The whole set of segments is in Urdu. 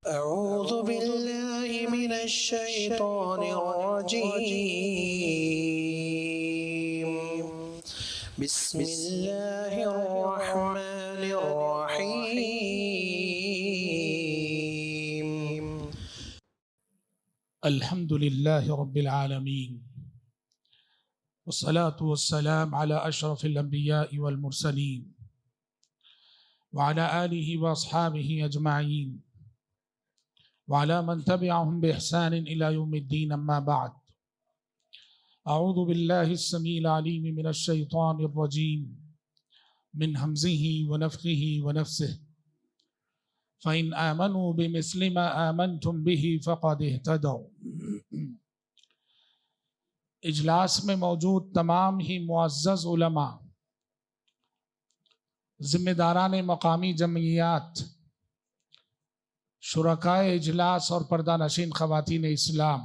أعوذ بالله من الشيطان الرجيم بسم الله الرحمن الرحيم الحمد لله رب العالمين والصلاة والسلام على أشرف الأنبياء والمرسلين وعلى آله وأصحابه أجمعين وعلى من تبعهم بإحسان إلى يوم الدين. أما بعد، أعوذ بالله السميع العليم من الشيطان الرجيم من همزه ونفخه ونفسه فإن آمنوا بمثل ما آمنتم به فقد اهتدوا. اجلاس میں موجود تمام ہی معزز علماء، ذمہ داران مقامی جمعیات، شرکائے اجلاس اور پردہ نشین خواتین اسلام،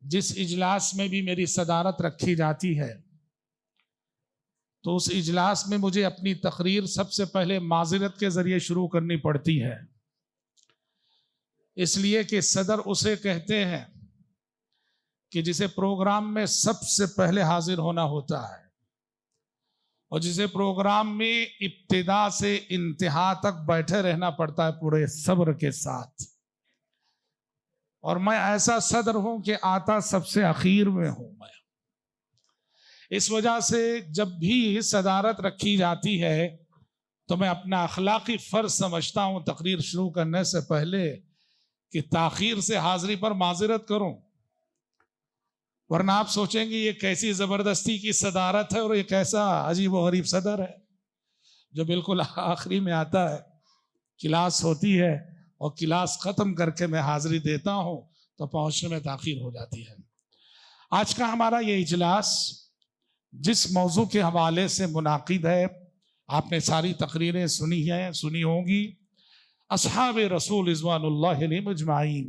جس اجلاس میں بھی میری صدارت رکھی جاتی ہے تو اس اجلاس میں مجھے اپنی تقریر سب سے پہلے معذرت کے ذریعے شروع کرنی پڑتی ہے، اس لیے کہ صدر اسے کہتے ہیں کہ جسے پروگرام میں سب سے پہلے حاضر ہونا ہوتا ہے اور جسے پروگرام میں ابتدا سے انتہا تک بیٹھے رہنا پڑتا ہے پورے صبر کے ساتھ، اور میں ایسا صدر ہوں کہ آتا سب سے اخیر میں ہوں میں۔ اس وجہ سے جب بھی صدارت رکھی جاتی ہے تو میں اپنا اخلاقی فرض سمجھتا ہوں تقریر شروع کرنے سے پہلے کہ تاخیر سے حاضری پر معذرت کروں، ورنہ آپ سوچیں گے یہ کیسی زبردستی کی صدارت ہے اور یہ کیسا عجیب و غریب صدر ہے جو بالکل آخری میں آتا ہے۔ کلاس ہوتی ہے اور کلاس ختم کر کے میں حاضری دیتا ہوں تو پہنچنے میں تاخیر ہو جاتی ہے۔ آج کا ہمارا یہ اجلاس جس موضوع کے حوالے سے منعقد ہے، آپ نے ساری تقریریں سنی ہوں گی، اصحاب رسول رضوان اللہ علیہم اجمعین،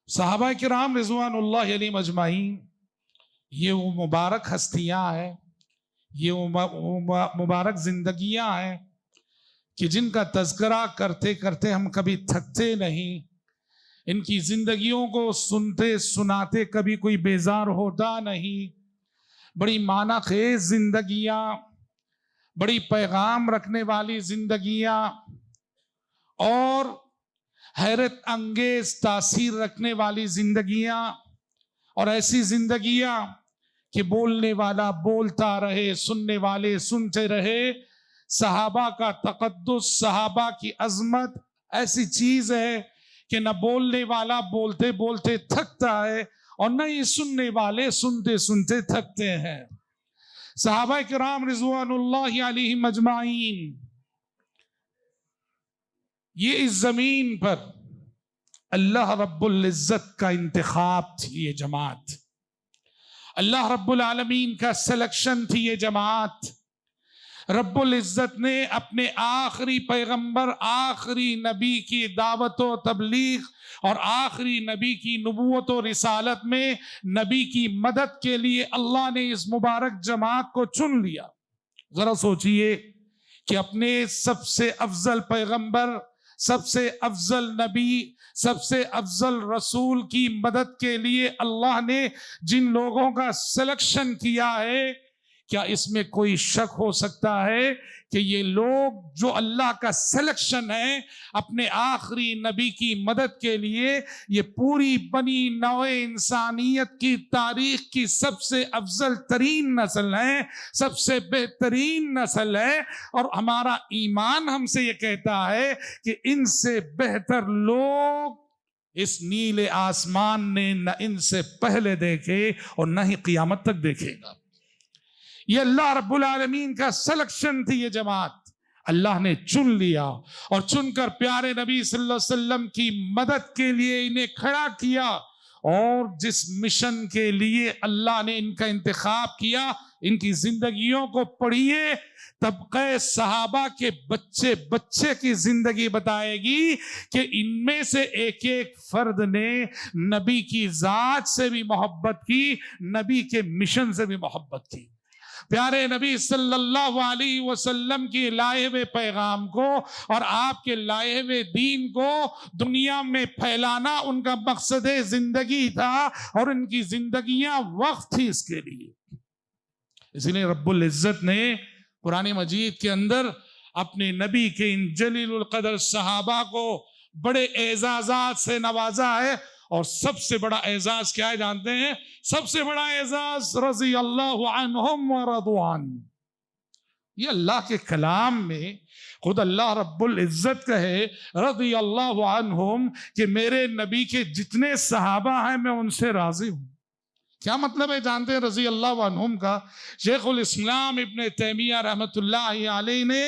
صحابہ کرام رضوان اللہ علیہم اجمعین، یہ وہ مبارک ہستیاں ہیں، یہ وہ مبارک زندگیاں ہیں کہ جن کا تذکرہ کرتے کرتے ہم کبھی تھکتے نہیں، ان کی زندگیوں کو سنتے سناتے کبھی کوئی بیزار ہوتا نہیں۔ بڑی معنی خیز زندگیاں، بڑی پیغام رکھنے والی زندگیاں اور حیرت انگیز تاثیر رکھنے والی زندگیاں، اور ایسی زندگیاں کہ بولنے والا بولتا رہے، سننے والے سنتے رہے۔ صحابہ کا تقدس، صحابہ کی عظمت ایسی چیز ہے کہ نہ بولنے والا بولتے بولتے تھکتا ہے اور نہ ہی سننے والے سنتے سنتے تھکتے ہیں۔ صحابہ کرام رضوان اللہ علیہم اجمعین، یہ اس زمین پر اللہ رب العزت کا انتخاب تھی یہ جماعت، اللہ رب العالمین کا سلیکشن تھی یہ جماعت۔ رب العزت نے اپنے آخری پیغمبر، آخری نبی کی دعوت و تبلیغ اور آخری نبی کی نبوت و رسالت میں نبی کی مدد کے لیے اللہ نے اس مبارک جماعت کو چن لیا۔ ذرا سوچئے کہ اپنے سب سے افضل پیغمبر، سب سے افضل نبی، سب سے افضل رسول کی مدد کے لیے اللہ نے جن لوگوں کا سلیکشن کیا ہے، کیا اس میں کوئی شک ہو سکتا ہے کہ یہ لوگ جو اللہ کا سلیکشن ہے اپنے آخری نبی کی مدد کے لیے، یہ پوری بنی نوع انسانیت کی تاریخ کی سب سے افضل ترین نسل ہے، سب سے بہترین نسل ہے، اور ہمارا ایمان ہم سے یہ کہتا ہے کہ ان سے بہتر لوگ اس نیلے آسمان نے نہ ان سے پہلے دیکھے اور نہ ہی قیامت تک دیکھے گا۔ یہ اللہ رب العالمین کا سلیکشن تھی یہ جماعت، اللہ نے چن لیا اور چن کر پیارے نبی صلی اللہ علیہ وسلم کی مدد کے لیے انہیں کھڑا کیا، اور جس مشن کے لیے اللہ نے ان کا انتخاب کیا، ان کی زندگیوں کو پڑھیے، طبقہ صحابہ کے بچے بچے کی زندگی بتائے گی کہ ان میں سے ایک ایک فرد نے نبی کی ذات سے بھی محبت کی، نبی کے مشن سے بھی محبت کی۔ پیارے نبی صلی اللہ علیہ وسلم کی لائے ہوئے پیغام کو اور آپ کے لائے ہوئے دین کو دنیا میں پھیلانا ان کا مقصد زندگی تھا، اور ان کی زندگیاں وقت تھی اس کے لیے۔ اسی لیے رب العزت نے قرآن مجید کے اندر اپنے نبی کے ان جلیل القدر صحابہ کو بڑے اعزازات سے نوازا ہے، اور سب سے بڑا اعزاز کیا ہے جانتے ہیں؟ سب سے بڑا اعزاز رضی اللہ عنہم ورضوا عنہ۔ یہ اللہ کے کلام میں خود اللہ رب العزت کہے رضی اللہ عنہم کہ میرے نبی کے جتنے صحابہ ہیں میں ان سے راضی ہوں۔ کیا مطلب ہے جانتے ہیں رضی اللہ عنہم کا؟ شیخ الاسلام ابن تیمیہ رحمت اللہ علیہ نے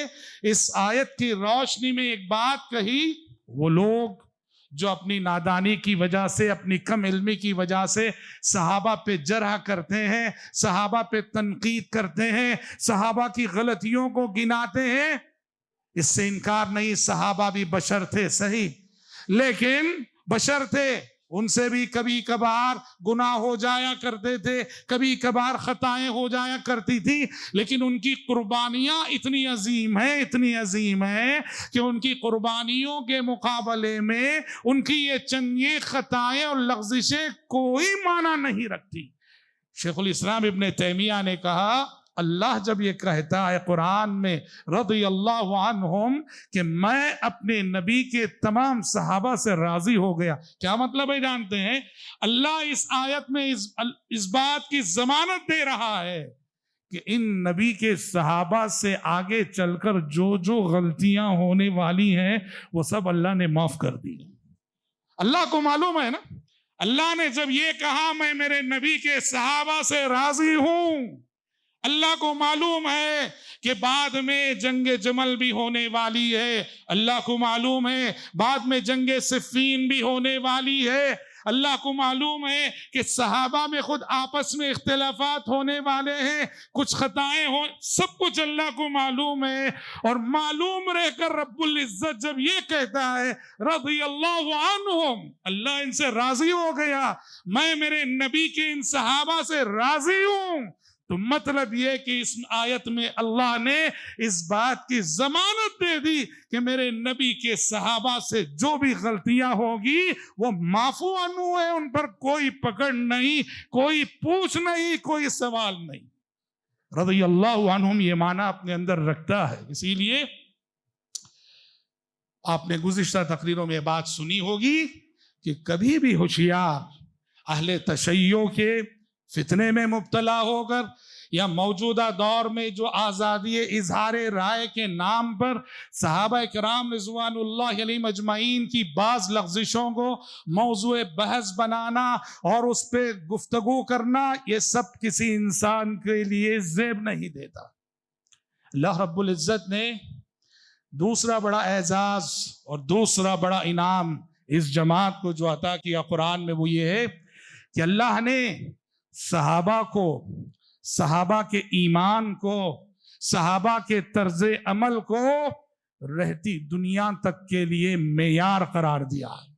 اس آیت کی روشنی میں ایک بات کہی، وہ لوگ جو اپنی نادانی کی وجہ سے، اپنی کم علمی کی وجہ سے صحابہ پہ جرح کرتے ہیں، صحابہ پہ تنقید کرتے ہیں، صحابہ کی غلطیوں کو گناتے ہیں، اس سے انکار نہیں، صحابہ بھی بشر تھے صحیح، لیکن بشر تھے، ان سے بھی کبھی کبھار گناہ ہو جایا کرتے تھے، کبھی کبھار خطائیں ہو جایا کرتی تھی، لیکن ان کی قربانیاں اتنی عظیم ہیں کہ ان کی قربانیوں کے مقابلے میں ان کی یہ چند خطائیں اور لغزشیں کوئی معنی نہیں رکھتی۔ شیخ الاسلام ابن تیمیہ نے کہا اللہ جب یہ کہتا ہے قرآن میں رضی اللہ عنہم کہ میں اپنے نبی کے تمام صحابہ سے راضی ہو گیا، کیا مطلب ہے جانتے ہیں؟ اللہ اس آیت میں اس بات کی ضمانت دے رہا ہے کہ ان نبی کے صحابہ سے آگے چل کر جو غلطیاں ہونے والی ہیں وہ سب اللہ نے معاف کر دی۔ اللہ کو معلوم ہے نا، اللہ نے جب یہ کہا میں میرے نبی کے صحابہ سے راضی ہوں، اللہ کو معلوم ہے کہ بعد میں جنگ جمل بھی ہونے والی ہے، اللہ کو معلوم ہے بعد میں جنگ صفین بھی ہونے والی ہے، اللہ کو معلوم ہے کہ صحابہ میں خود آپس میں اختلافات ہونے والے ہیں، کچھ خطائیں ہوں، سب کچھ اللہ کو معلوم ہے، اور معلوم رہ کر رب العزت جب یہ کہتا ہے رضی اللہ عنہم، اللہ ان سے راضی ہو گیا، میں میرے نبی کے ان صحابہ سے راضی ہوں، تو مطلب یہ کہ اس آیت میں اللہ نے اس بات کی ضمانت دے دی کہ میرے نبی کے صحابہ سے جو بھی غلطیاں ہوگی وہ معفو عنہ ہے، ان پر کوئی پکڑ نہیں، کوئی پوچھ نہیں، کوئی سوال نہیں۔ رضی اللہ عنہم یہ معنی اپنے اندر رکھتا ہے۔ اسی لیے آپ نے گزشتہ تقریروں میں بات سنی ہوگی کہ کبھی بھی ہوشیار اہل تشیع کے فتنے میں مبتلا ہو کر یا موجودہ دور میں جو آزادی اظہار رائے کے نام پر صحابہ کرام رضوان اللہ علیہم اجمعین کی بعض لغزشوں کو موضوع بحث بنانا اور اس پہ گفتگو کرنا، یہ سب کسی انسان کے لیے زیب نہیں دیتا۔ اللہ رب العزت نے دوسرا بڑا اعزاز اور دوسرا بڑا انعام اس جماعت کو جو عطا کیا قرآن میں وہ یہ ہے کہ اللہ نے صحابہ کو، صحابہ کے ایمان کو، صحابہ کے طرز عمل کو رہتی دنیا تک کے لیے معیار قرار دیا ہے۔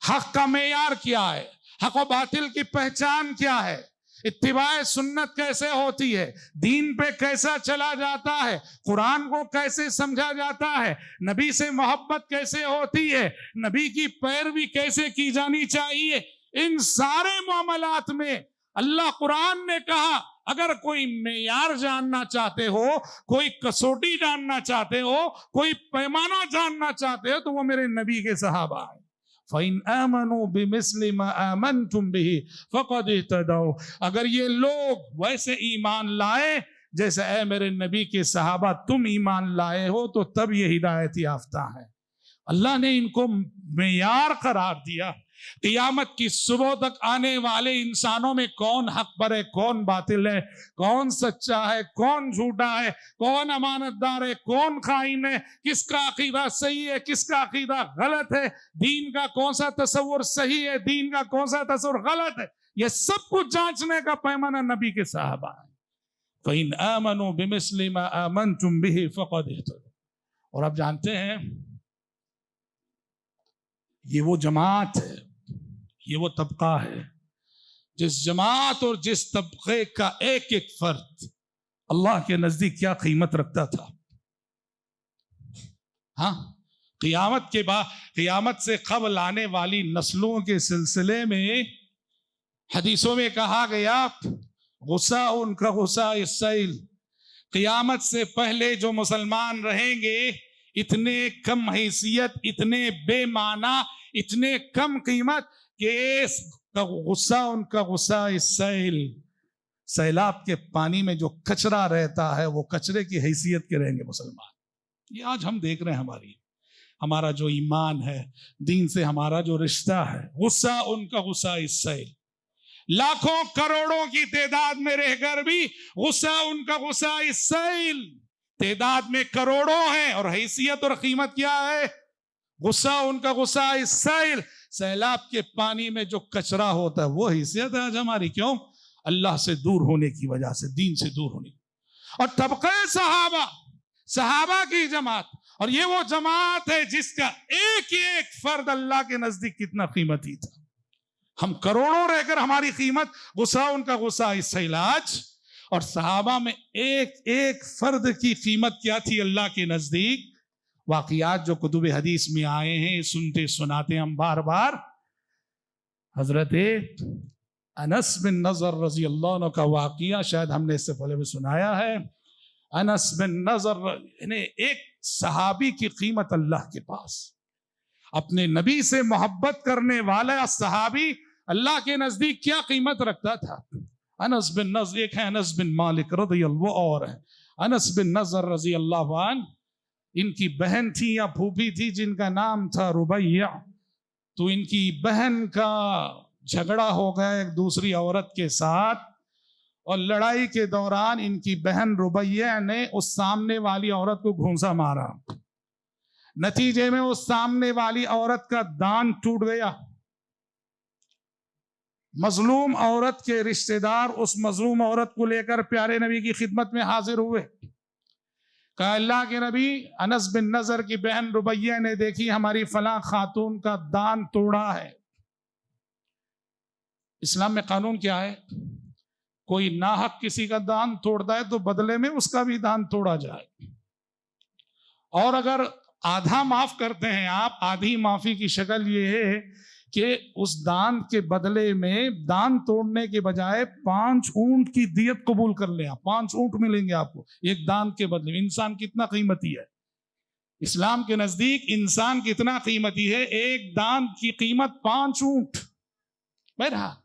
حق کا معیار کیا ہے، حق و باطل کی پہچان کیا ہے، اتباع سنت کیسے ہوتی ہے، دین پہ کیسا چلا جاتا ہے، قرآن کو کیسے سمجھا جاتا ہے، نبی سے محبت کیسے ہوتی ہے، نبی کی پیروی کیسے کی جانی چاہیے، ان سارے معاملات میں اللہ قرآن نے کہا اگر کوئی معیار جاننا چاہتے ہو، کوئی کسوٹی جاننا چاہتے ہو، کوئی پیمانہ جاننا چاہتے ہو تو وہ میرے نبی کے صحابہ ہیں۔ فَإِنْ آمَنُوا بِمِثْلِ مَا آمَنْتُمْ بِهِ فَقَدْ اهْتَدَوْا، اگر یہ لوگ ویسے ایمان لائے جیسے اے میرے نبی کے صحابہ تم ایمان لائے ہو تو تب یہ ہدایت یافتہ ہیں۔ اللہ نے ان کو معیار قرار دیا۔ قیامت کی صبح تک آنے والے انسانوں میں کون حق پر ہے، کون باطل ہے، کون سچا ہے، کون جھوٹا ہے، کون امانت دار ہے، کون خائن ہے، کس کا عقیدہ صحیح ہے، کس کا عقیدہ غلط ہے، دین کا کون سا تصور صحیح ہے، دین کا کون سا تصور غلط ہے، یہ سب کچھ جانچنے کا پیمانہ نبی کے صحابہ ہے۔ فَإِنْ آمَنُوا بِمِثْلِ مَا آمَنْتُمْ بِهِ فَقَدْ اهْتَدَوْا۔ اور آپ جانتے ہیں یہ وہ جماعت ہے، یہ وہ طبقہ ہے جس جماعت اور جس طبقے کا ایک ایک فرد اللہ کے نزدیک کیا قیمت رکھتا تھا. ہاں، قیامت کے بعد، قیامت سے قبل آنے والی نسلوں کے سلسلے میں حدیثوں میں کہا گیا غصہ ان کا غصہ السیل. قیامت سے پہلے جو مسلمان رہیں گے اتنے کم حیثیت، اتنے بے معنی، اتنے کم قیمت کہ غصہ ان کا غصہ السیل. سیلاب کے پانی میں جو کچرا رہتا ہے وہ کچرے کی حیثیت کے رہیں گے مسلمان. یہ آج ہم دیکھ رہے ہیں ہمارا جو ایمان ہے، دین سے ہمارا جو رشتہ ہے، غصہ ان کا غصہ السیل. لاکھوں کروڑوں کی تعداد میں رہ کر بھی غصہ ان کا غصہ السیل. تعداد میں کروڑوں ہیں اور حیثیت اور قیمت کیا ہے؟ غصہ ان کا غصہ السیل. سیلاب کے پانی میں جو کچرا ہوتا ہے وہ حیثیت ہے آج ہماری. کیوں؟ اللہ سے دور ہونے کی وجہ سے، دین سے دور ہونے کی. اور طبقہ صحابہ کی جماعت، اور یہ وہ جماعت ہے جس کا ایک ایک فرد اللہ کے نزدیک کتنا قیمتی تھا. ہم کروڑوں رہ کر ہماری قیمت، غصہ ان کا غصہ السیل. اور صحابہ میں ایک ایک فرد کی قیمت کیا تھی اللہ کے نزدیک؟ واقعات جو کتب حدیث میں آئے ہیں، سنتے سناتے ہم بار بار. حضرت انس بن نضر رضی اللہ عنہ کا واقعہ شاید ہم نے اس سے پہلے بھی سنایا ہے. انس بن نضر یعنی ایک صحابی کی قیمت اللہ کے پاس، اپنے نبی سے محبت کرنے والا صحابی اللہ کے نزدیک کیا قیمت رکھتا تھا. انس بن نضر، ایک ہے انس بن مالک رضی اللہ، اور ہے انس بن نضر رضی اللہ عنہ. ان کی بہن تھی یا پھوپھی تھی جن کا نام تھا ربیع. تو ان کی بہن کا جھگڑا ہو گیا ایک دوسری عورت کے ساتھ، اور لڑائی کے دوران ان کی بہن ربیع نے اس سامنے والی عورت کو گھونسا مارا. نتیجے میں اس سامنے والی عورت کا دان ٹوٹ گیا. مظلوم عورت کے رشتہ دار اس مظلوم عورت کو لے کر پیارے نبی کی خدمت میں حاضر ہوئے. کہا اللہ کے نبی، انس بن نضر کی بہن ربیع نے دیکھی ہماری فلاں خاتون کا دان توڑا ہے. اسلام میں قانون کیا ہے؟ کوئی ناحق کسی کا دان توڑتا ہے تو بدلے میں اس کا بھی دان توڑا جائے. اور اگر آدھا معاف کرتے ہیں آپ، آدھی معافی کی شکل یہ ہے کہ اس دان کے بدلے میں دان توڑنے کے بجائے 5 اونٹ کی دیت قبول کر لیں. 5 اونٹ ملیں گے آپ کو ایک دان کے بدلے میں. انسان کتنا قیمتی ہے اسلام کے نزدیک، انسان کتنا قیمتی ہے. ایک دان کی قیمت 5 اونٹ. بہرحال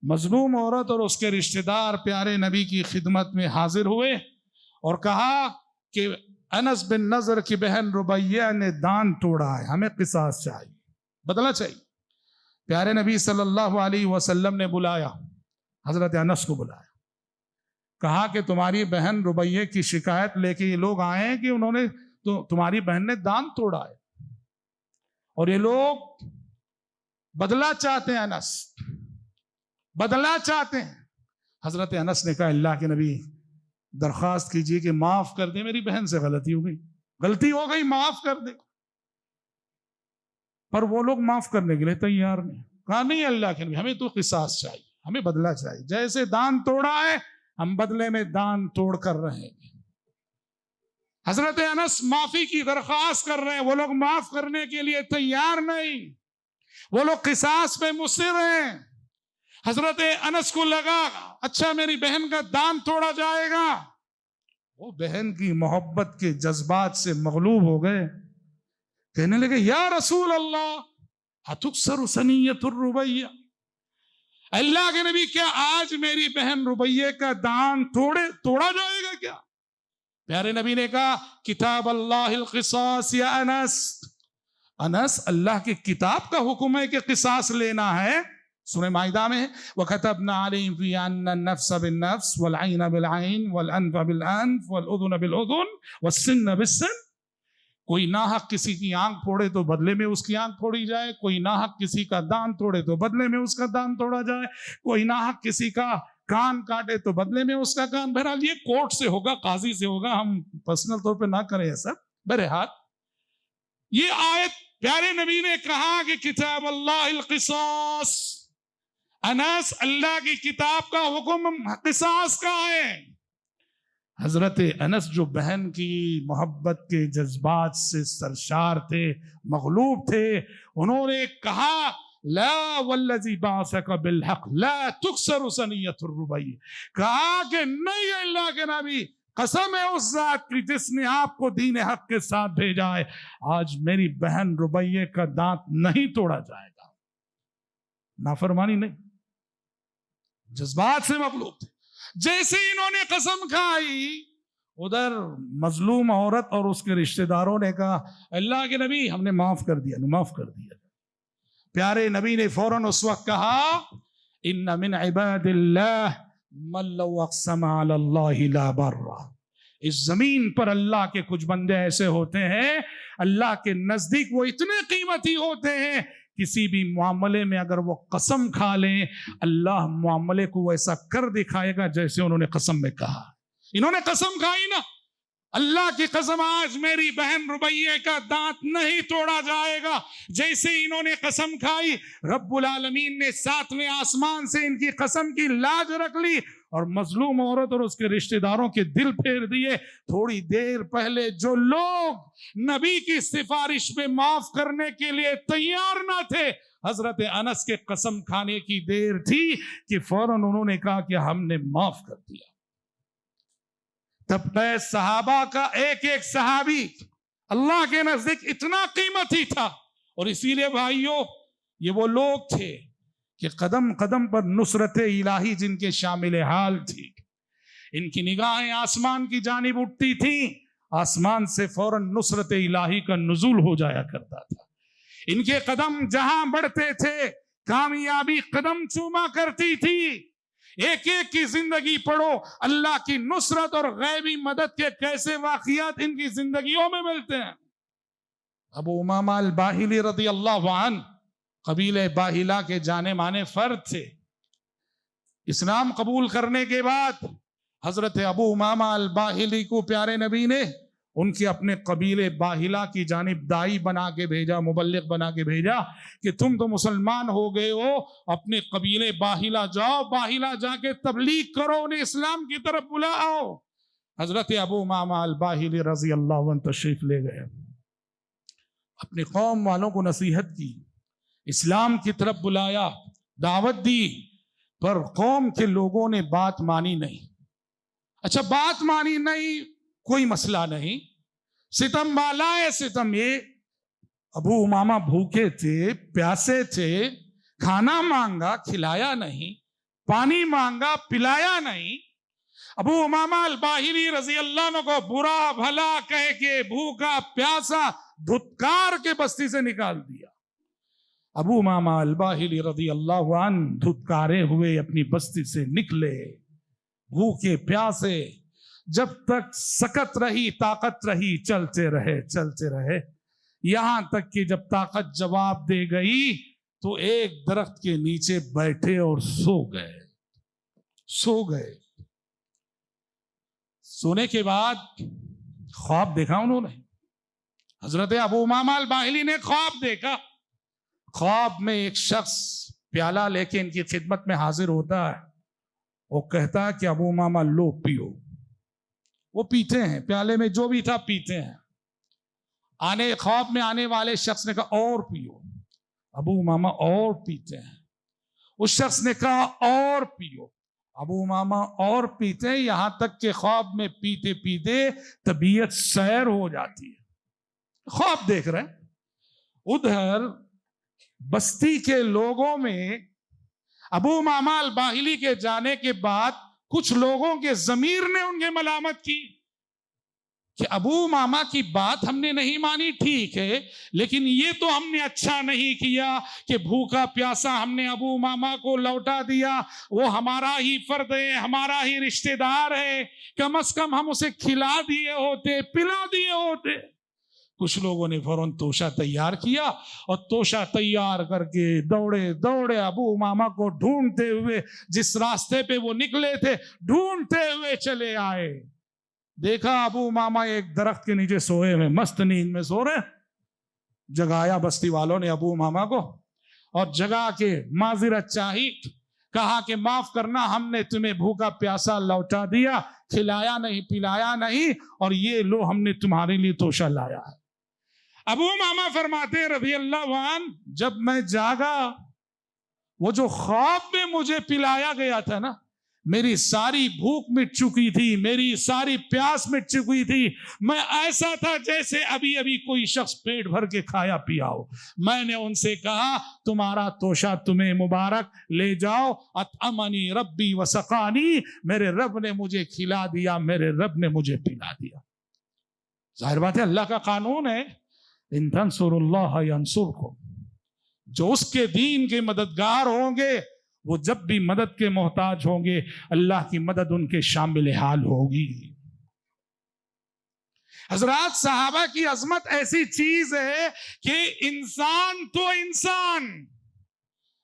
مظلوم عورت اور اس کے رشتہ دار پیارے نبی کی خدمت میں حاضر ہوئے اور کہا کہ انس بن نضر کی بہن ربیع نے دان توڑا ہے، ہمیں قصاص چاہیے، بدلہ چاہیے. پیارے نبی صلی اللہ علیہ وسلم نے بلایا، حضرت انس کو بلایا، کہا کہ تمہاری بہن ربیع کی شکایت لے کے یہ لوگ آئے ہیں کہ انہوں نے تمہاری بہن نے دان توڑا ہے اور یہ لوگ بدلہ چاہتے ہیں. انس بدلہ چاہتے ہیں. حضرت انس نے کہا اللہ کے نبی درخواست کیجئے کہ معاف کر دیں، میری بہن سے غلطی ہو گئی معاف کر دیں. پر وہ لوگ معاف کرنے کے لیے تیار نہیں. کہا نہیں اللہ کے نبی، ہمیں تو قصاص چاہیے، ہمیں بدلہ چاہیے. جیسے دان توڑا ہے ہم بدلے میں دان توڑ کر رہے ہیں. حضرت انس معافی کی درخواست کر رہے ہیں، وہ لوگ معاف کرنے کے لیے تیار نہیں، وہ لوگ قصاص پہ مصر ہیں. حضرت انس کو لگا اچھا میری بہن کا دان توڑا جائے گا. وہ بہن کی محبت کے جذبات سے مغلوب ہو گئے، کہنے لگے یا رسول اللہ اتکسر ثنیۃ الربیع، اللہ کے نبی کیا آج میری بہن ربیع کا دان توڑا جائے گا کیا؟ پیارے نبی نے کہا کتاب اللہ القصاص یا انس. انس اللہ کی کتاب کا حکم ہے کہ قصاص لینا ہے. سورہ مائدہ میں وَكَتَبْنَا عَلَيْهِمْ فِيهَا أَنَّ النَّفْسَ بِالنَّفْسِ وَالْعَيْنَ بِالْعَيْنِ وَالْأَنْفَ بِالْأَنْفِ وَالْأُذُنَ بِالْأُذُنِ وَالسِّنَّ بِالسِّنِّ. کوئی ناحق کسی کی آنکھ پھوڑے تو بدلے میں اس کی آنکھ پھوڑی جائے، کوئی ناحق کسی کا دان توڑے تو بدلے میں اس کا دان توڑا جائے، کوئی ناحق کسی کا کان کاٹے تو بدلے میں اس کا کان. بہرحال یہ کورٹ سے ہوگا، قاضی سے ہوگا، ہم پرسنل طور پہ نہ کریں ایسا. بہرحال یہ آیت پیارے نبی نے کہا کہ کتاب اللہ القصاص، انس اللہ کی کتاب کا حکم قصاص کا ہے. حضرت انس جو بہن کی محبت کے جذبات سے سرشار تھے، مغلوب تھے، انہوں نے کہا لا والذی بعثک بالحق لا تکسر ثنیۃ الربیع، کہا کہ نہیں اللہ کے نبی، قسم ہے اس ذات کی جس نے آپ کو دین حق کے ساتھ بھیجا ہے، آج میری بہن ربیع کا دانت نہیں توڑا جائے گا. نافرمانی نہیں، جذبات سے مغلوب تھے. جیسے انہوں نے قسم کھائی، ادھر مظلوم عورت اور اس کے رشتہ داروں نے کہا اللہ کے نبی ہم نے معاف کر دیا، معاف کر دیا. پیارے نبی نے فوراً اس وقت کہا ان من عباد اللہ من لو اقسم علی اللہ لا برہ. اس زمین پر اللہ کے کچھ بندے ایسے ہوتے ہیں، اللہ کے نزدیک وہ اتنے قیمتی ہوتے ہیں، کسی بھی معاملے میں اگر وہ قسم کھا لیں اللہ معاملے کو ایسا کر دکھائے گا جیسے انہوں نے قسم میں کہا. انہوں نے قسم کھائی نا، اللہ کی قسم آج میری بہن ربیع کا دانت نہیں توڑا جائے گا. جیسے انہوں نے قسم کھائی، رب العالمین نے 7ویں آسمان سے ان کی قسم کی لاج رکھ لی اور مظلوم عورت اور اس کے رشتہ داروں کے دل پھیر دیے. تھوڑی دیر پہلے جو لوگ نبی کی سفارش پہ معاف کرنے کے لیے تیار نہ تھے، حضرت انس کے قسم کھانے کی دیر تھی کہ فوراً انہوں نے کہا کہ ہم نے معاف کر دیا. تب صحابہ کا ایک ایک صحابی اللہ کے نزدیک اتنا قیمتی تھا. اور اسی لیے بھائیوں، یہ وہ لوگ تھے کہ قدم قدم پر نصرت الہی جن کے شامل حال تھی. ان کی نگاہیں آسمان کی جانب اٹھتی تھیں، آسمان سے فوراً نصرت الہی کا نزول ہو جایا کرتا تھا. ان کے قدم جہاں بڑھتے تھے کامیابی قدم چوما کرتی تھی. ایک ایک کی زندگی پڑھو، اللہ کی نصرت اور غیبی مدد کے کیسے واقعات ان کی زندگیوں میں ملتے ہیں. ابو امامہ الباہلی رضی اللہ عنہ قبیلہ باہلہ کے جانے مانے فرد تھے. اسلام قبول کرنے کے بعد حضرت ابو امامہ الباہلی کو پیارے نبی نے ان کے اپنے قبیلے باہلہ کی جانب دائی بنا کے بھیجا، مبلغ بنا کے بھیجا کہ تم تو مسلمان ہو گئے ہو، اپنے قبیلے باہلہ جاؤ، باہلہ جا کے تبلیغ کرو، انہیں اسلام کی طرف بلاؤ. حضرت ابو امامہ الباہلی رضی اللہ عنہ تشریف لے گئے، اپنی قوم والوں کو نصیحت کی، اسلام کی طرف بلایا، دعوت دی، پر قوم کے لوگوں نے بات مانی نہیں. اچھا بات مانی نہیں، کوئی مسئلہ نہیں، ستم بالا ہے ستم. یہ ابو امامہ بھوکے تھے، پیاسے تھے، کھانا مانگا کھلایا نہیں، پانی مانگا پلایا نہیں. ابو امامہ الباہلی رضی اللہ عنہ کو برا بھلا کہہ کے بھوکا پیاسا دھتکار کے بستی سے نکال دیا. ابو امامہ الباہلی رضی اللہ عنہ دھتکارے ہوئے اپنی بستی سے نکلے، بھوکے پیاسے، جب تک سکت رہی طاقت رہی چلتے رہے، یہاں تک کہ جب طاقت جواب دے گئی تو ایک درخت کے نیچے بیٹھے اور سو گئے. سونے کے بعد خواب دیکھا انہوں نے. حضرت ابو امامہ الباہلی نے خواب دیکھا. خواب میں ایک شخص پیالہ لے کے ان کی خدمت میں حاضر ہوتا ہے، وہ کہتا ہے کہ ابو امامہ لو پیو. وہ پیتے ہیں، پیالے میں جو بھی تھا پیتے ہیں. خواب میں آنے والے شخص نے کہا اور پیو. ابو امامہ اور پیتے ہیں. اس شخص نے کہا اور پیو. ابو امامہ اور پیتے ہیں، یہاں تک کہ خواب میں پیتے پیتے طبیعت سیر ہو جاتی ہے. خواب دیکھ رہے ہیں. ادھر بستی کے لوگوں میں ابو امامہ الباہلی کے جانے کے بعد کچھ لوگوں کے ضمیر نے ان کے ملامت کی کہ ابو امامہ کی بات ہم نے نہیں مانی، ٹھیک ہے، لیکن یہ تو ہم نے اچھا نہیں کیا کہ بھوکا پیاسا ہم نے ابو امامہ کو لوٹا دیا. وہ ہمارا ہی فرد ہے، ہمارا ہی رشتہ دار ہے، کم از کم ہم اسے کھلا دیے ہوتے، پلا دیے ہوتے. کچھ لوگوں نے فوراً توشہ تیار کیا اور توشہ تیار کر کے دوڑے ابو امامہ کو ڈھونڈتے ہوئے جس راستے پہ وہ نکلے تھے ڈھونڈتے ہوئے چلے آئے. دیکھا ابو امامہ ایک درخت کے نیچے سوئے ہوئے، مست نیند میں سو رہے. جگایا بستی والوں نے ابو امامہ کو اور جگا کے معذرت چاہی. کہا کہ معاف کرنا، ہم نے تمہیں بھوکا پیاسا لوٹا دیا، کھلایا نہیں پلایا نہیں، اور یہ لو ہم نے تمہارے لیے توشہ لایا ہے۔ ابو امامہ فرماتے ہیں رضی اللہ عنہ، جب میں جاگا، وہ جو خواب میں مجھے پلایا گیا تھا نا، میری ساری بھوک مٹ چکی تھی، میری ساری پیاس مٹ چکی تھی، میں ایسا تھا جیسے ابھی ابھی کوئی شخص پیٹ بھر کے کھایا پیا ہو۔ میں نے ان سے کہا تمہارا توشہ تمہیں مبارک، لے جاؤ، اطعمنی ربی وسقانی، میرے رب نے مجھے کھلا دیا، میرے رب نے مجھے پلا دیا۔ ظاہر بات ہے اللہ کا قانون ہے، ان تنصروا اللہ ینصرکم، جو اس کے دین کے مددگار ہوں گے وہ جب بھی مدد کے محتاج ہوں گے اللہ کی مدد ان کے شامل حال ہوگی۔ حضرات، صحابہ کی عظمت ایسی چیز ہے کہ انسان تو انسان،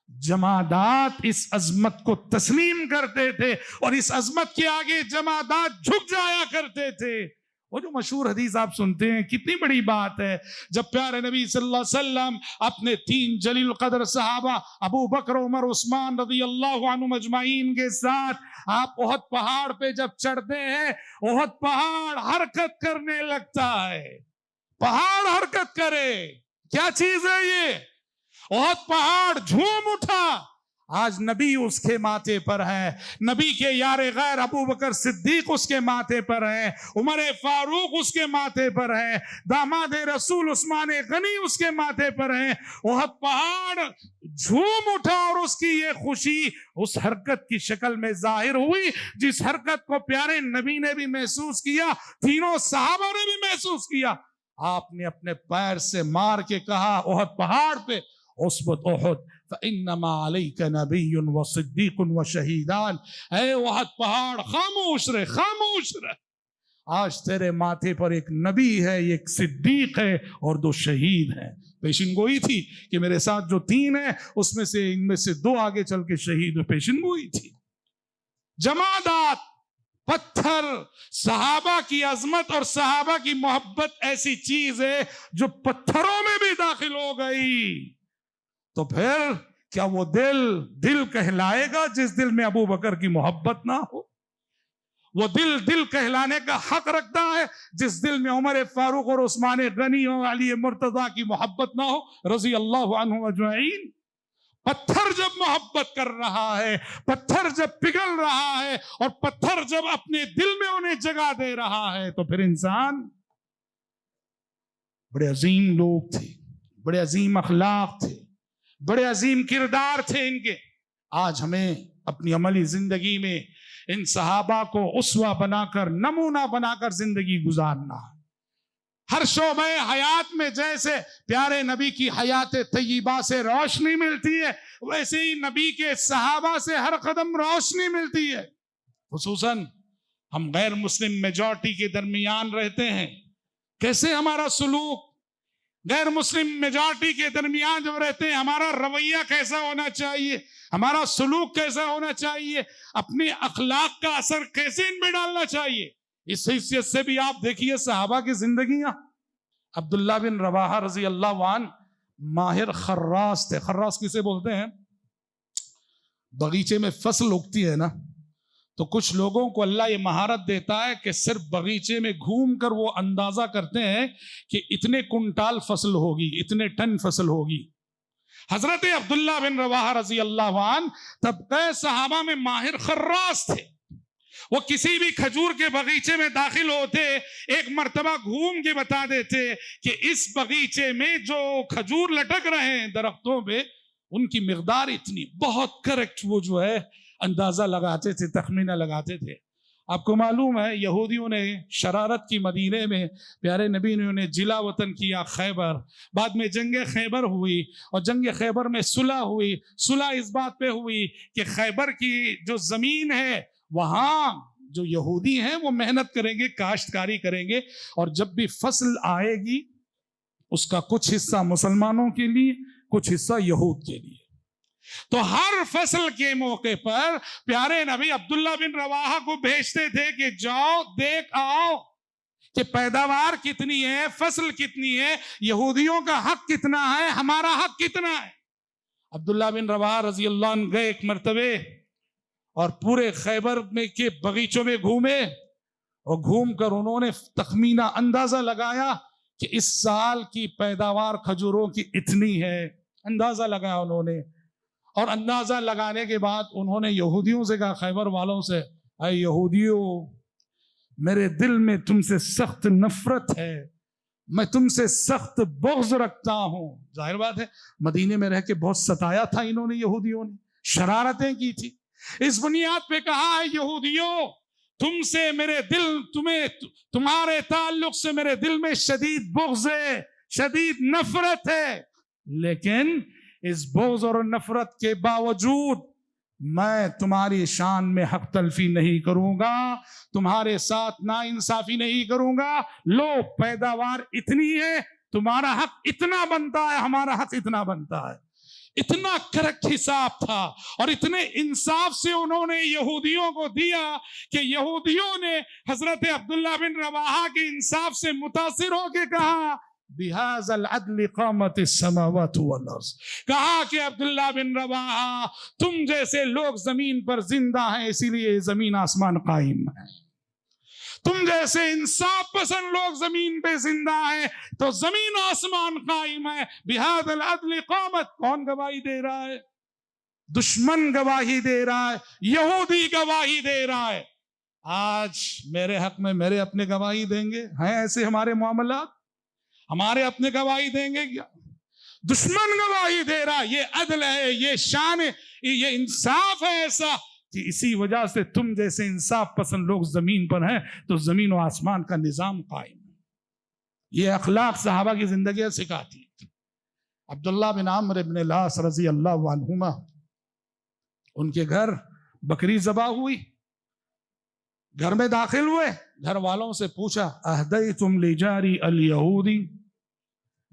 جمادات اس عظمت کو تسلیم کرتے تھے اور اس عظمت کے آگے جمادات جھک جایا کرتے تھے۔ وہ جو مشہور حدیث آپ سنتے ہیں، کتنی بڑی بات ہے، جب پیارے نبی صلی اللہ علیہ وسلم اپنے 3 جلیل القدر صحابہ ابو بکر، عمر، عثمان رضی اللہ عنہم اجمعین کے ساتھ آپ احد پہاڑ پہ جب چڑھتے ہیں، احد پہاڑ حرکت کرنے لگتا ہے۔ پہاڑ حرکت کرے، کیا چیز ہے یہ؟ احد پہاڑ جھوم اٹھا۔ آج نبی اس کے ماتھے پر ہے، نبی کے یار غیر ابو بکر صدیق اس کے ماتھے پر ہے، عمر فاروق اس کے ماتھے پر ہے، داماد رسول عثمان غنی اس کے ماتھے پر ہے۔ احد پہاڑ جھوم اٹھا اور اس کی یہ خوشی اس حرکت کی شکل میں ظاہر ہوئی جس حرکت کو پیارے نبی نے بھی محسوس کیا، تینوں صحابہ نے بھی محسوس کیا۔ آپ نے اپنے پیر سے مار کے کہا احد پہاڑ پہ، اثبت احد فانما علیک نبی و صدیق و شہیدان، اے احد پہاڑ خاموش رہے، خاموش رہے، آج تیرے ماتھے پر ایک نبی ہے، ایک صدیق ہے اور 2 شہید ہیں۔ پیشن گوئی تھی کہ میرے ساتھ جو 3 ہیں اس میں سے ان میں سے 2 آگے چل کے شہید ہوئے، پیشن گوئی تھی۔ جمادات، پتھر، صحابہ کی عظمت اور صحابہ کی محبت ایسی چیز ہے جو پتھروں میں بھی داخل ہو گئی، تو پھر کیا وہ دل کہلائے گا جس دل میں ابو بکر کی محبت نہ ہو؟ وہ دل کہلانے کا حق رکھتا ہے جس دل میں عمر فاروق اور عثمان غنی اور علی مرتضیٰ کی محبت نہ ہو رضی اللہ عنہ اجمعین۔ پتھر جب محبت کر رہا ہے، پتھر جب پگھل رہا ہے اور پتھر جب اپنے دل میں انہیں جگہ دے رہا ہے تو پھر انسان، بڑے عظیم لوگ تھے، بڑے عظیم اخلاق تھے، بڑے عظیم کردار تھے ان کے۔ آج ہمیں اپنی عملی زندگی میں ان صحابہ کو اسوہ بنا کر، نمونہ بنا کر زندگی گزارنا ہے۔ ہر شعبہ حیات میں جیسے پیارے نبی کی حیات طیبہ سے روشنی ملتی ہے، ویسے ہی نبی کے صحابہ سے ہر قدم روشنی ملتی ہے۔ خصوصاً ہم غیر مسلم میجورٹی کے درمیان رہتے ہیں، کیسے ہمارا سلوک غیر مسلم میجورٹی کے درمیان جب رہتے ہیں، ہمارا رویہ کیسا ہونا چاہیے، ہمارا سلوک کیسا ہونا چاہیے، اپنے اخلاق کا اثر کیسے ان میں ڈالنا چاہیے۔ اس حیثیت سے بھی آپ دیکھیے صحابہ کی زندگیاں۔ عبداللہ بن رواحہ رضی اللہ عنہ ماہر خراس تھے۔ خراس کسے بولتے ہیں؟ بغیچے میں فصل اگتی ہے نا، تو کچھ لوگوں کو اللہ یہ مہارت دیتا ہے کہ صرف بغیچے میں گھوم کر وہ اندازہ کرتے ہیں کہ اتنے کنٹال فصل ہوگی، اتنے ٹن فصل ہوگی۔ حضرت عبداللہ بن رواحہ رضی اللہ عنہ طبقہ صحابہ میں ماہر خراس تھے۔ وہ کسی بھی کھجور کے بغیچے میں داخل ہوتے، ایک مرتبہ گھوم کے بتا دیتے کہ اس بغیچے میں جو کھجور لٹک رہے ہیں درختوں پہ، ان کی مقدار اتنی، بہت کریکٹ وہ جو ہے اندازہ لگاتے تھے، تخمینہ لگاتے تھے۔ آپ کو معلوم ہے یہودیوں نے شرارت کی مدینے میں پیارے نبی نے انہیں جلا وطن کیا خیبر، بعد میں جنگ خیبر ہوئی اور جنگ خیبر میں صلح ہوئی۔ صلح اس بات پہ ہوئی کہ خیبر کی جو زمین ہے وہاں جو یہودی ہیں وہ محنت کریں گے، کاشتکاری کریں گے، اور جب بھی فصل آئے گی اس کا کچھ حصہ مسلمانوں کے لیے، کچھ حصہ یہود کے لیے۔ تو ہر فصل کے موقع پر پیارے نبی عبداللہ بن رواحہ کو بھیجتے تھے کہ جاؤ دیکھ آؤ کہ پیداوار کتنی ہے، فصل کتنی ہے، یہودیوں کا حق کتنا ہے، ہمارا حق کتنا ہے۔ عبداللہ بن رواحہ رضی اللہ عنہ گئے ایک مرتبہ اور پورے خیبر میں کے بغیچوں میں گھومے اور گھوم کر انہوں نے تخمینہ اندازہ لگایا کہ اس سال کی پیداوار کھجوروں کی اتنی ہے. اندازہ لگایا انہوں نے, اور اندازہ لگانے کے بعد انہوں نے یہودیوں سے کہا, خیبر والوں سے, اے یہودیوں, میرے دل میں تم سے سخت نفرت ہے, میں تم سے سخت بغض رکھتا ہوں. ظاہر بات ہے مدینے میں رہ کے بہت ستایا تھا انہوں نے, یہودیوں نے شرارتیں کی تھی. اس بنیاد پہ کہا ہے یہودیوں, تم سے میرے دل, تمہارے تعلق سے میرے دل میں شدید بغض ہے, شدید نفرت ہے, لیکن اس بغض اور نفرت کے باوجود میں تمہاری شان میں حق تلفی نہیں کروں گا, تمہارے ساتھ ناانصافی نہیں کروں گا. لو پیداوار اتنی ہے, تمہارا حق اتنا بنتا ہے, ہمارا حق اتنا بنتا ہے. اتنا کریکٹ حساب تھا اور اتنے انصاف سے انہوں نے یہودیوں کو دیا کہ یہودیوں نے حضرت عبداللہ بن رواحہ کے انصاف سے متاثر ہو کے کہا, بِهَذَا الْعَدْلِ قَامَتِ السَّمَاوَاتُ وَالْأَرْضِ, کہا کہ عبداللہ بن رواحہ تم جیسے لوگ زمین پر زندہ ہیں, اسی لیے زمین آسمان قائم ہے. تم جیسے انصاف پسند لوگ زمین پہ زندہ ہیں تو زمین آسمان قائم ہے. بِهَذَا الْعَدْلِ قَامَتْ, کون گواہی دے رہا ہے؟ دشمن گواہی دے رہا ہے, یہودی گواہی دے رہا ہے. آج میرے حق میں میرے اپنے گواہی دیں گے؟ ہیں ایسے ہمارے معاملات؟ ہمارے اپنے گواہی دیں گے کیا؟ دشمن گواہی دے رہا. یہ عدل ہے, یہ شان ہے, یہ انصاف ہے ایسا کہ اسی وجہ سے تم جیسے انصاف پسند لوگ زمین پر ہیں تو زمین و آسمان کا نظام قائم ہے. یہ اخلاق صحابہ کی زندگیاں سکھاتی ہے. عبداللہ بن عمرو بن العاص رضی اللہ عنہما, ان کے گھر بکری ذبح ہوئی, گھر میں داخل ہوئے, گھر والوں سے پوچھا, اہدیتم لجاری الیہودی,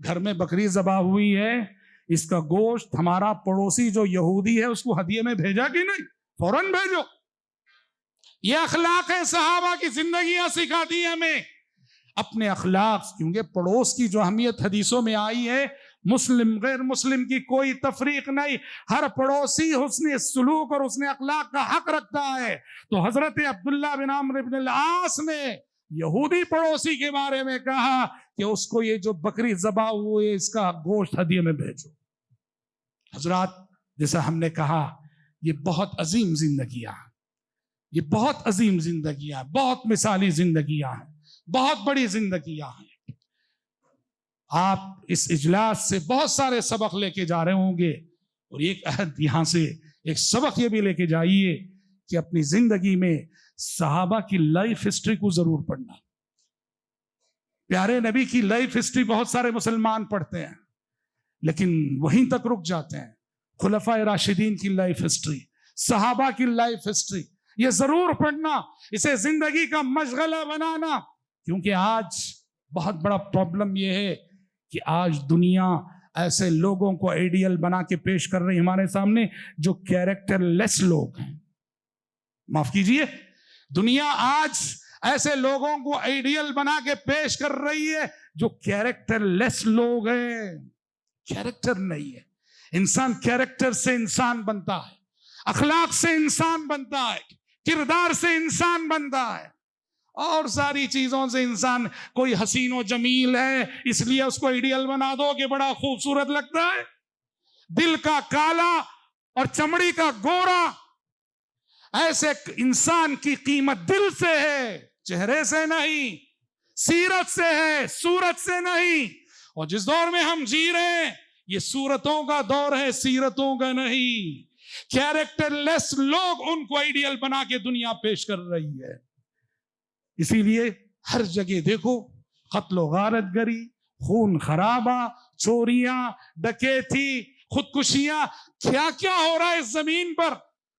گھر میں بکری ذبح ہوئی ہے, اس کا گوشت ہمارا پڑوسی جو یہودی ہے اس کو ہدیے میں بھیجا کہ نہیں؟ فوراً بھیجو. یہ اخلاق ہے صحابہ کی زندگیاں سکھاتی ہیں ہمیں اپنے اخلاق, کیونکہ پڑوس کی جو اہمیت حدیثوں میں آئی ہے, مسلم غیر مسلم کی کوئی تفریق نہیں, ہر پڑوسی حسن سلوک اور حسن اخلاق کا حق رکھتا ہے. تو حضرت عبداللہ بن عمرو بن العاص نے یہودی پڑوسی کے بارے میں کہا کہ اس کو یہ جو بکری ذبح ہوئی اس کا گوشت ہدیے میں بھیجو. حضرات, جیسا ہم نے کہا, یہ بہت عظیم زندگیاں ہیں, یہ بہت عظیم زندگیاں, بہت مثالی زندگیاں ہیں, بہت بڑی زندگیاں ہیں. آپ اس اجلاس سے بہت سارے سبق لے کے جا رہے ہوں گے, اور ایک عہد یہاں سے ایک سبق یہ بھی لے کے جائیے کہ اپنی زندگی میں صحابہ کی لائف ہسٹری کو ضرور پڑھنا. پیارے نبی کی لائف ہسٹری بہت سارے مسلمان پڑھتے ہیں لیکن وہیں تک رک جاتے ہیں. خلفائے راشدین کی لائف ہسٹری, صحابہ کی لائف ہسٹری, یہ ضرور پڑھنا, اسے زندگی کا مشغلہ بنانا. کیونکہ آج بہت بڑا پرابلم یہ ہے کہ آج دنیا ایسے لوگوں کو آئیڈیل بنا کے پیش کر رہی ہمارے سامنے جو کیریکٹر لیس لوگ ہیں. معاف کیجئے, دنیا آج ایسے لوگوں کو آئیڈیل بنا کے پیش کر رہی ہے جو کیریکٹر لیس لوگ ہیں. کیریکٹر نہیں ہے. انسان کیریکٹر سے انسان بنتا ہے, اخلاق سے انسان بنتا ہے, کردار سے انسان بنتا ہے, اور ساری چیزوں سے انسان. کوئی حسین و جمیل ہے اس لیے اس کو آئیڈیل بنا دو کہ بڑا خوبصورت لگتا ہے. دل کا کالا اور چمڑی کا گورا, ایسے انسان کی قیمت دل سے ہے, چہرے سے نہیں, سیرت سے ہے, صورت سے نہیں. اور جس دور میں ہم جی رہے ہیں یہ صورتوں کا دور ہے, سیرتوں کا نہیں. کیریکٹر لیس لوگ ان کو آئیڈیل بنا کے دنیا پیش کر رہی ہے. اسی لیے ہر جگہ دیکھو قتل و غارت گری, خون خرابہ, چوریاں, ڈکیتی, خودکشیاں, کیا کیا ہو رہا ہے اس زمین پر.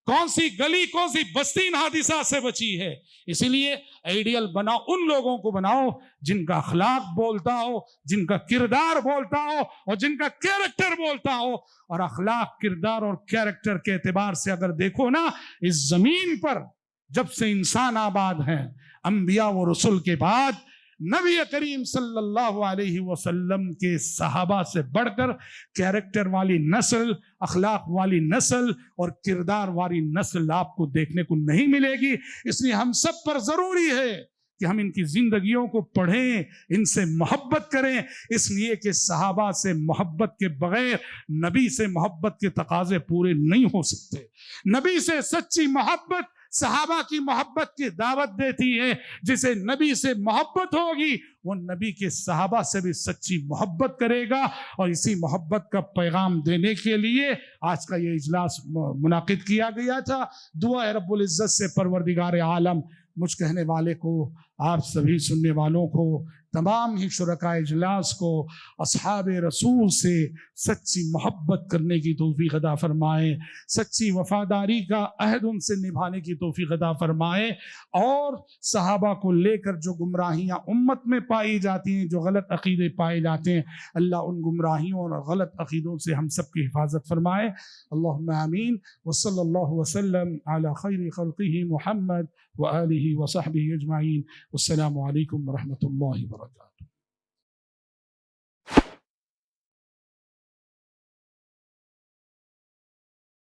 کون سی گلی, کون سی بستی ان حادثات سے بچی ہے. اسی لیے آئیڈیل بناؤ, ان لوگوں کو بناؤ جن کا اخلاق بولتا ہو, جن کا کردار بولتا ہو, اور جن کا کیریکٹر بولتا ہو. اور اخلاق, کردار اور کیریکٹر کے اعتبار سے اگر دیکھو نا, اس زمین پر جب سے انسان آباد ہیں, انبیاء و رسول کے بعد نبی کریم صلی اللہ علیہ وسلم کے صحابہ سے بڑھ کر کیریکٹر والی نسل، اخلاق والی نسل اور کردار والی نسل آپ کو دیکھنے کو نہیں ملے گی۔ اس لیے ہم سب پر ضروری ہے کہ ہم ان کی زندگیوں کو پڑھیں، ان سے محبت کریں، اس لیے کہ صحابہ سے محبت کے بغیر نبی سے محبت کے تقاضے پورے نہیں ہو سکتے۔ نبی سے سچی محبت صحابہ کی محبت کی دعوت دیتی ہے۔ جسے نبی سے محبت ہوگی وہ نبی کے صحابہ سے بھی سچی محبت کرے گا، اور اسی محبت کا پیغام دینے کے لیے آج کا یہ اجلاس منعقد کیا گیا تھا۔ دعا ہے رب العزت سے پروردگار عالم مجھ کہنے والے کو، آپ سبھی سننے والوں کو، تمام ہی شرکاء اجلاس کو اصحاب رسول سے سچی محبت کرنے کی توفیق عطا فرمائے، سچی وفاداری کا عہد ان سے نبھانے کی توفیق عطا فرمائے، اور صحابہ کو لے کر جو گمراہیاں امت میں پائی جاتی ہیں، جو غلط عقیدے پائے جاتے ہیں، اللہ ان گمراہیوں اور غلط عقیدوں سے ہم سب کی حفاظت فرمائے۔ اللہم آمین، وصلی اللہ وسلم علی خیر خلقہ محمد وآلہ وصحبہ اجمعین۔ السلام علیکم ورحمۃ اللہ وبرکاتہ۔